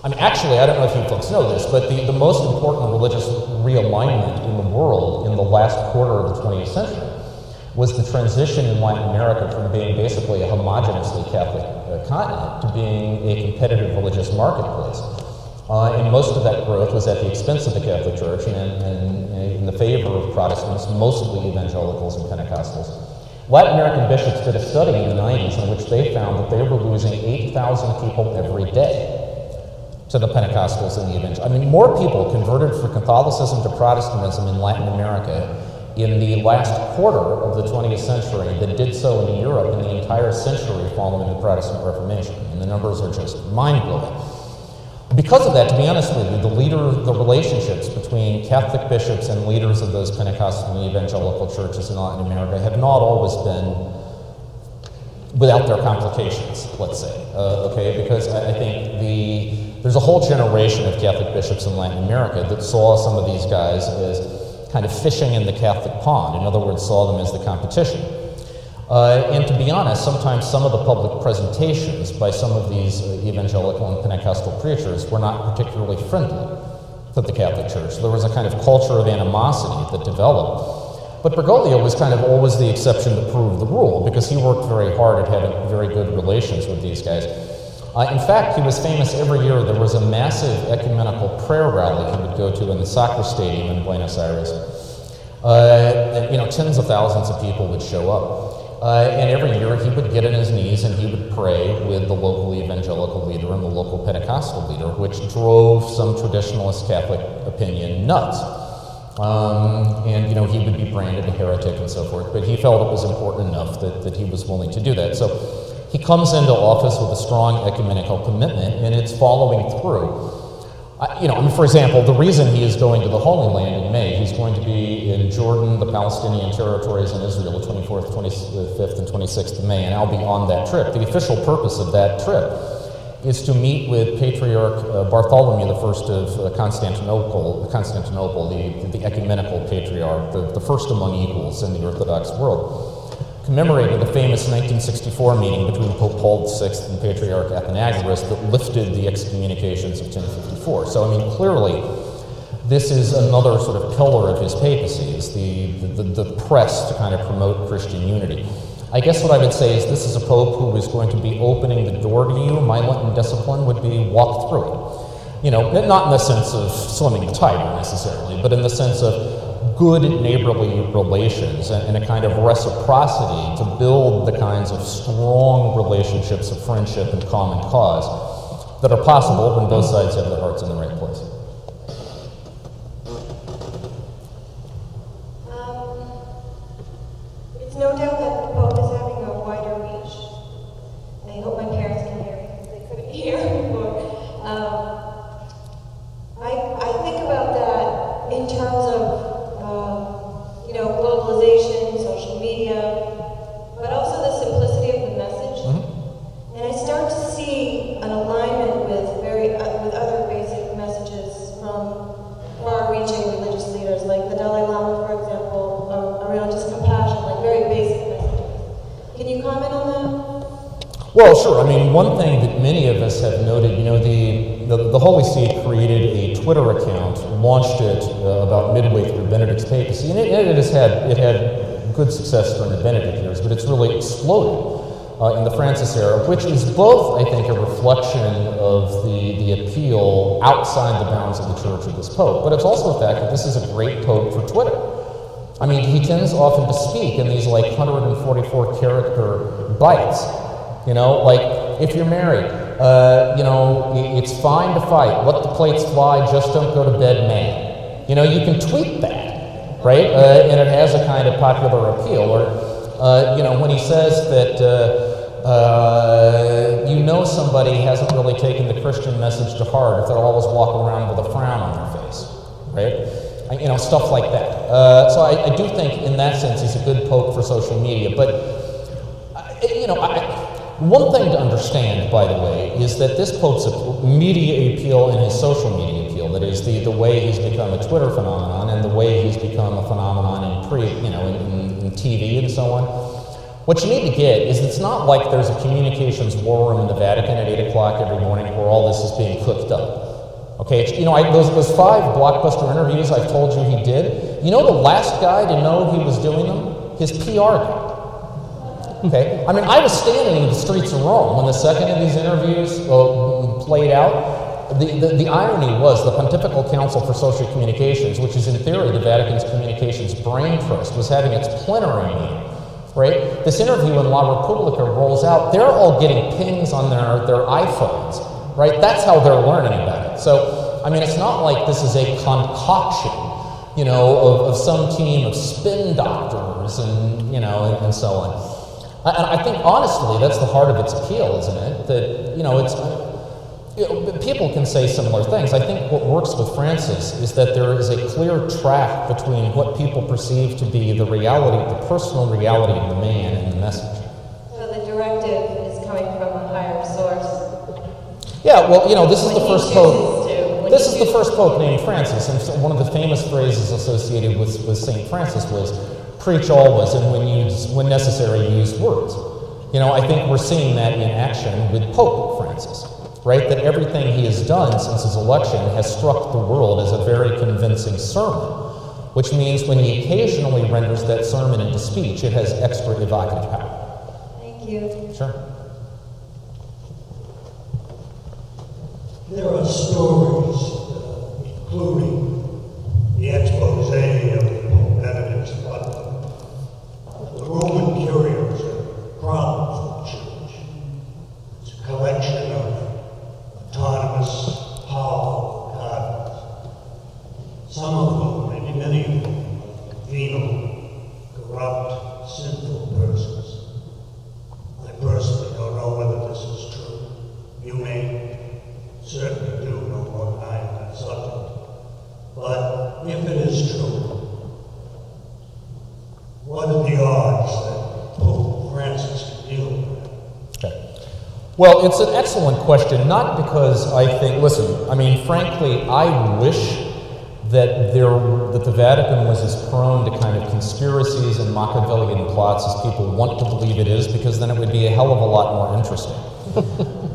I mean, actually, I don't know if you folks know this, but the most important religious realignment in the world in the last quarter of the 20th century was the transition in Latin America from being basically a homogeneously Catholic continent to being a competitive religious marketplace. And most of that growth was at the expense of the Catholic Church and in the favor of Protestants, mostly evangelicals and Pentecostals. Latin American bishops did a study in the 90s in which they found that they were losing 8,000 people every day to the Pentecostals and the evangelicals. I mean, more people converted from Catholicism to Protestantism in Latin America in the last quarter of the 20th century than did so in Europe in the entire century following the Protestant Reformation. And the numbers are just mind-blowing. Because of that, to be honest with you, the relationships between Catholic bishops and leaders of those Pentecostal and evangelical churches in Latin America have not always been without their complications, let's say, okay? Because I think there's a whole generation of Catholic bishops in Latin America that saw some of these guys as kind of fishing in the Catholic pond. In other words, saw them as the competition. And to be honest, sometimes some of the public presentations by some of these evangelical and Pentecostal preachers were not particularly friendly to the Catholic Church. There was a kind of culture of animosity that developed. But Bergoglio was kind of always the exception that proved the rule, because he worked very hard at having very good relations with these guys. In fact, he was famous every year. There was a massive ecumenical prayer rally he would go to in the soccer stadium in Buenos Aires. And, tens of thousands of people would show up. And every year he would get on his knees and he would pray with the local evangelical leader and the local Pentecostal leader, which drove some traditionalist Catholic opinion nuts. And he would be branded a heretic and so forth, but he felt it was important enough that he was willing to do that. So he comes into office with a strong ecumenical commitment, and it's following through. For example, the reason he is going to the Holy Land in May, he's going to be in Jordan, the Palestinian territories, and Israel, the 24th, 25th, and 26th of May, and I'll be on that trip. The official purpose of that trip is to meet with Patriarch Bartholomew I of Constantinople, the ecumenical patriarch, the first among equals in the Orthodox world, commemorating the famous 1964 meeting between Pope Paul VI and Patriarch Athenagoras that lifted the excommunications of 1054. So, clearly, this is another sort of pillar of his papacy, is the press to kind of promote Christian unity. I guess what I would say is this is a pope who is going to be opening the door to you. My Lenten discipline would be walk through it. Not in the sense of swimming the Tiber necessarily, but in the sense of good neighborly relations and a kind of reciprocity to build the kinds of strong relationships of friendship and common cause that are possible when both sides have their hearts in the right place. It's no doubt that the Pope is having a wider reach. I hope my parents can hear me, because they couldn't hear before. I think about that in terms of globalization, social media, but also the simplicity of the message. Mm-hmm. And I start to see an alignment with other basic messages from far-reaching religious leaders, like the Dalai Lama, for example, around just compassion, like very basic messages. Can you comment on that? Well, sure. One thing that many of us have noted, the Holy See created a Twitter account, launched it about midway through Benedict's papacy, and it had good success during the Benedict years, but it's really exploded in the Francis era, which is both, I think, a reflection of the appeal outside the bounds of the Church of this Pope, but it's also the fact that this is a great Pope for Twitter. He tends often to speak in these 144 character bites. If you're married, it's fine to fight. Let the plates fly, just don't go to bed mad. You can tweet that, right? And it has a kind of popular appeal. Or, when he says that, somebody hasn't really taken the Christian message to heart if they're always walking around with a frown on their face, right? Stuff like that. So I do think in that sense he's a good Pope for social media. But, one thing to understand, by the way, is that this Pope's media appeal and his social media appeal, that is the way he's become a Twitter phenomenon and the way he's become a phenomenon in TV and so on, What you need to get is it's not like there's a communications war room in the Vatican at 8 o'clock every morning where all this is being cooked up. Okay, it's, you know, those 5 blockbuster interviews I've told you he did, you know the last guy to know he was doing them? His PR guy. Okay, I mean, I was standing in the streets of Rome when the second of these interviews played out. The irony was the Pontifical Council for Social Communications, which is in theory the Vatican's communications brain trust, was having its plenary meeting. Right? This interview in La Repubblica rolls out, they're all getting pings on their iPhones, right? That's how they're learning about it. So, I mean, it's not like this is a concoction, you know, of some team of spin doctors and, you know, and so on. And I think, honestly, that's the heart of its appeal, isn't it? That, you know, it's, you know, people can say similar things. I think what works with Francis is that there is a clear track between what people perceive to be the reality, the personal reality of the man and the message. So the directive is coming from a higher source. Yeah, well, you know, this is the first pope. This is the first pope named Francis, and so one of the famous phrases associated with Saint Francis was, "Preach always, and when necessary, use words." You know, I think we're seeing that in action with Pope Francis. Right? That everything he has done since his election has struck the world as a very convincing sermon, which means when he occasionally renders that sermon into speech, it has extra evocative power. Thank you. Sure. There are stories, including the expose of Pope Benedict's about the Roman curios and problems of the church. It's a collection of autonomous, powerful cardinals. Some of them, maybe many of them, are venal, corrupt, sinful persons. I personally don't know whether this is true. You may certainly do know more than I on that subject. But if it is true, what are the odds that Pope Francis can deal with it? Okay. Well, it's an excellent question, not because I think, listen, I mean, frankly, I wish that the Vatican was as prone to kind of conspiracies and Machiavellian plots as people want to believe it is, because then it would be a hell of a lot more interesting.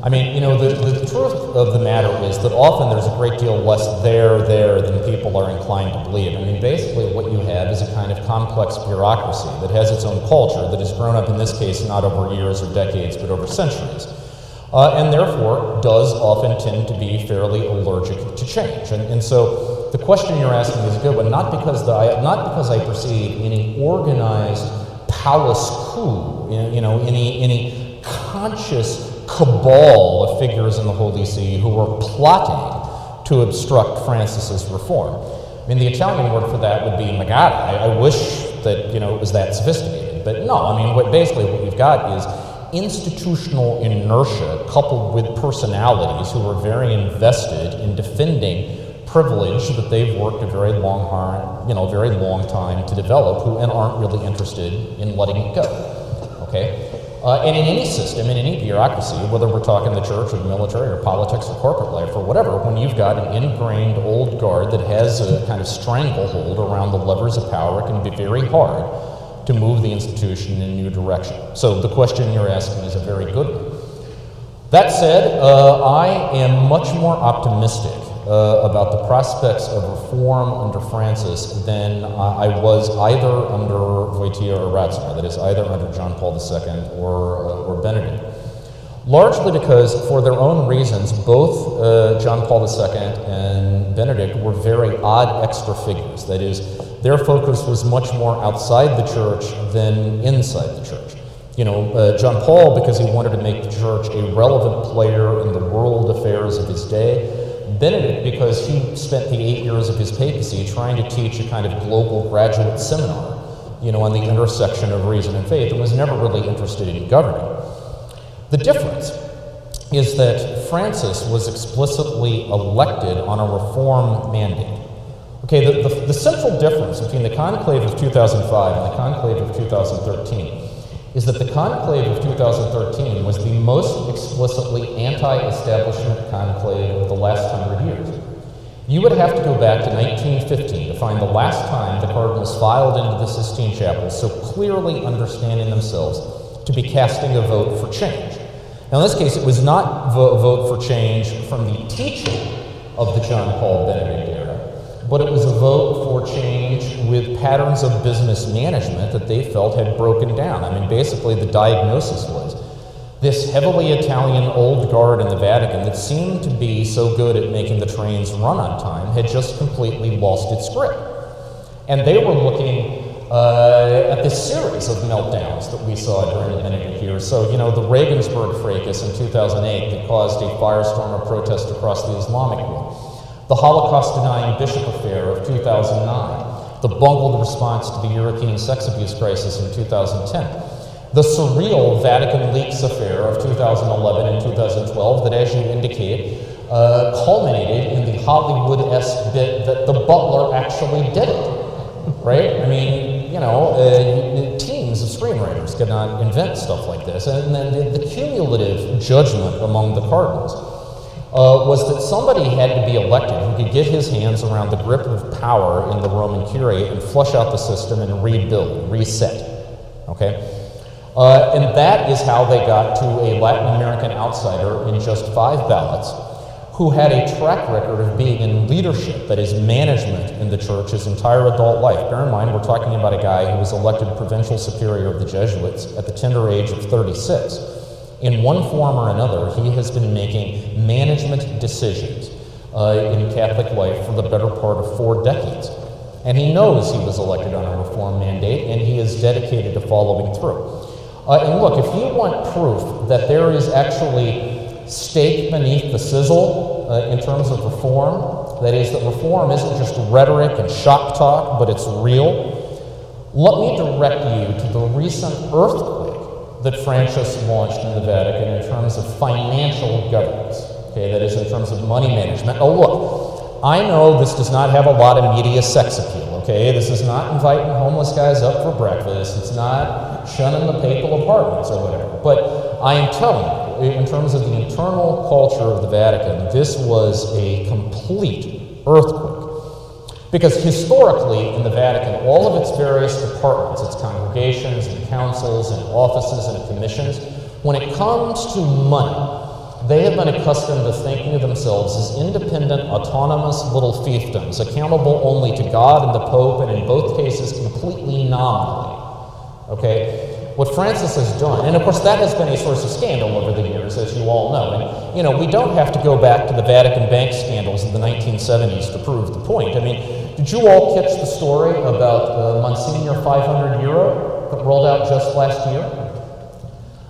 I mean, you know, the truth of the matter is that often there's a great deal less there than people are inclined to believe. I mean, basically what you have is a kind of complex bureaucracy that has its own culture that has grown up, in this case, not over years or decades, but over centuries. And therefore does often tend to be fairly allergic to change. And so the question you're asking is a good one, not because I perceive any organized palace coup, you know, any conscious cabal of figures in the Holy See who were plotting to obstruct Francis's reform. I mean, the Italian word for that would be magara. I wish that, you know, it was that sophisticated, but no. I mean, basically what we've got is institutional inertia coupled with personalities who are very invested in defending privilege that they've worked a very long time to develop, and aren't really interested in letting it go. Okay, and in any system, in any bureaucracy, whether we're talking the church or the military or politics or corporate life or whatever, when you've got an ingrained old guard that has a kind of stranglehold around the levers of power, it can be very hard to move the institution in a new direction. So the question you're asking is a very good one. That said, I am much more optimistic about the prospects of reform under Francis than I was either under Wojtyła or Ratzinger, that is, either under John Paul II or Benedict. Largely because, for their own reasons, both John Paul II and Benedict were very odd extra figures. That is, their focus was much more outside the church than inside the church. You know, John Paul, because he wanted to make the church a relevant player in the world affairs of his day. Benedict, because he spent the 8 years of his papacy trying to teach a kind of global graduate seminar, you know, on the intersection of reason and faith, and was never really interested in governing. The difference is that Francis was explicitly elected on a reform mandate. Okay, the central difference between the conclave of 2005 and the conclave of 2013 is that the conclave of 2013 was the most explicitly anti-establishment conclave of the last 100 years. You would have to go back to 1915 to find the last time the cardinals filed into the Sistine Chapel so clearly understanding themselves to be casting a vote for change. Now, in this case, it was not a vote for change from the teaching of the John Paul Benedict era, but it was a vote for change with patterns of business management that they felt had broken down. I mean, basically, the diagnosis was this heavily Italian old guard in the Vatican that seemed to be so good at making the trains run on time had just completely lost its grip. And they were looking at this series of meltdowns that we saw during the Benedict years. So, you know, the Regensburg fracas in 2008 that caused a firestorm of protest across the Islamic world, the Holocaust-denying bishop affair of 2009, the bungled response to the European sex abuse crisis in 2010, the surreal Vatican leaks affair of 2011 and 2012 that, as you indicate, culminated in the Hollywood-esque bit that the butler actually did it. Right? I mean, you know, teams of screenwriters could not invent stuff like this. And then the cumulative judgment among the cardinals was that somebody had to be elected who could get his hands around the grip of power in the Roman Curia and flush out the system and rebuild, reset. Okay? And that is how they got to a Latin American outsider in just 5 ballots, who had a track record of being in leadership, that is management in the church, his entire adult life. Bear in mind, we're talking about a guy who was elected provincial superior of the Jesuits at the tender age of 36. In one form or another, he has been making management decisions in Catholic life for the better part of 4 decades. And he knows he was elected on a reform mandate, and he is dedicated to following through. And look, if you want proof that there is actually steak beneath the sizzle in terms of reform, that is, that reform isn't just rhetoric and shop talk, but it's real, let me direct you to the recent earthquake that Francis launched in the Vatican in terms of financial governance, okay, that is, in terms of money management. Oh, look, I know this does not have a lot of media sex appeal, okay? This is not inviting homeless guys up for breakfast. It's not shunning the papal apartments or whatever. But I am telling you, in terms of the internal culture of the Vatican, this was a complete earthquake. Because historically, in the Vatican, all of its various departments, its congregations and councils and offices and commissions, when it comes to money, they have been accustomed to thinking of themselves as independent, autonomous little fiefdoms, accountable only to God and the Pope, and in both cases, completely nominally. Okay? What Francis has done, and of course that has been a source of scandal over the years, as you all know. And, you know, we don't have to go back to the Vatican bank scandals of the 1970s to prove the point. I mean, did you all catch the story about Monsignor 500 euro that rolled out just last year?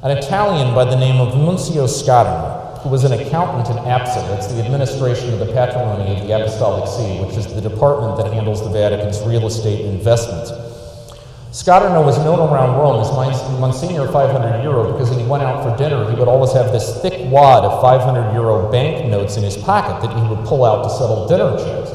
An Italian by the name of Nunzio Scarano, who was an accountant in APSA, that's the administration of the patrimony of the Apostolic See, which is the department that handles the Vatican's real estate investments. Scarano was known around Rome as Monsignor 500 euro because when he went out for dinner, he would always have this thick wad of 500 euro banknotes in his pocket that he would pull out to settle dinner checks.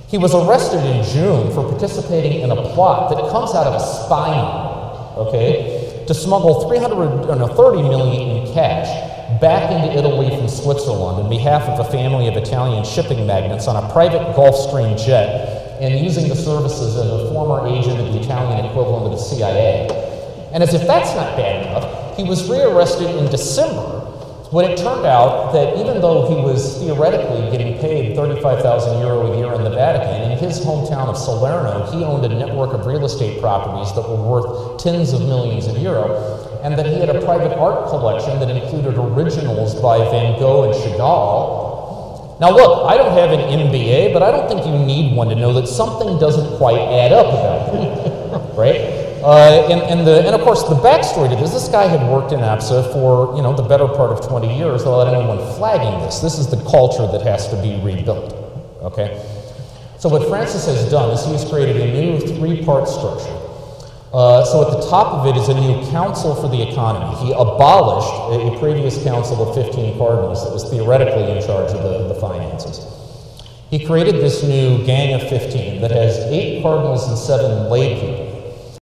He was arrested in June for participating in a plot that comes out of a spy novel, okay, to smuggle $30 million in cash back into Italy from Switzerland on behalf of a family of Italian shipping magnates on a private Gulfstream jet, and using the services of a former agent of the Italian equivalent of the CIA. And as if that's not bad enough, he was rearrested in December when it turned out that even though he was theoretically getting paid 35,000 euro a year in the Vatican, in his hometown of Salerno, he owned a network of real estate properties that were worth tens of millions of euro, and that he had a private art collection that included originals by Van Gogh and Chagall. Now look, I don't have an MBA, but I don't think you need one to know that something doesn't quite add up about him, right? And of course, the backstory to this guy had worked in APSA for, you know, the better part of 20 years without anyone flagging this. This is the culture that has to be rebuilt, okay? So what Francis has done is he has created a new 3-part structure. So at the top of it is a new council for the economy. He abolished a previous council of 15 cardinals that was theoretically in charge of the finances. He created this new gang of 15 that has 8 cardinals and 7 lay people.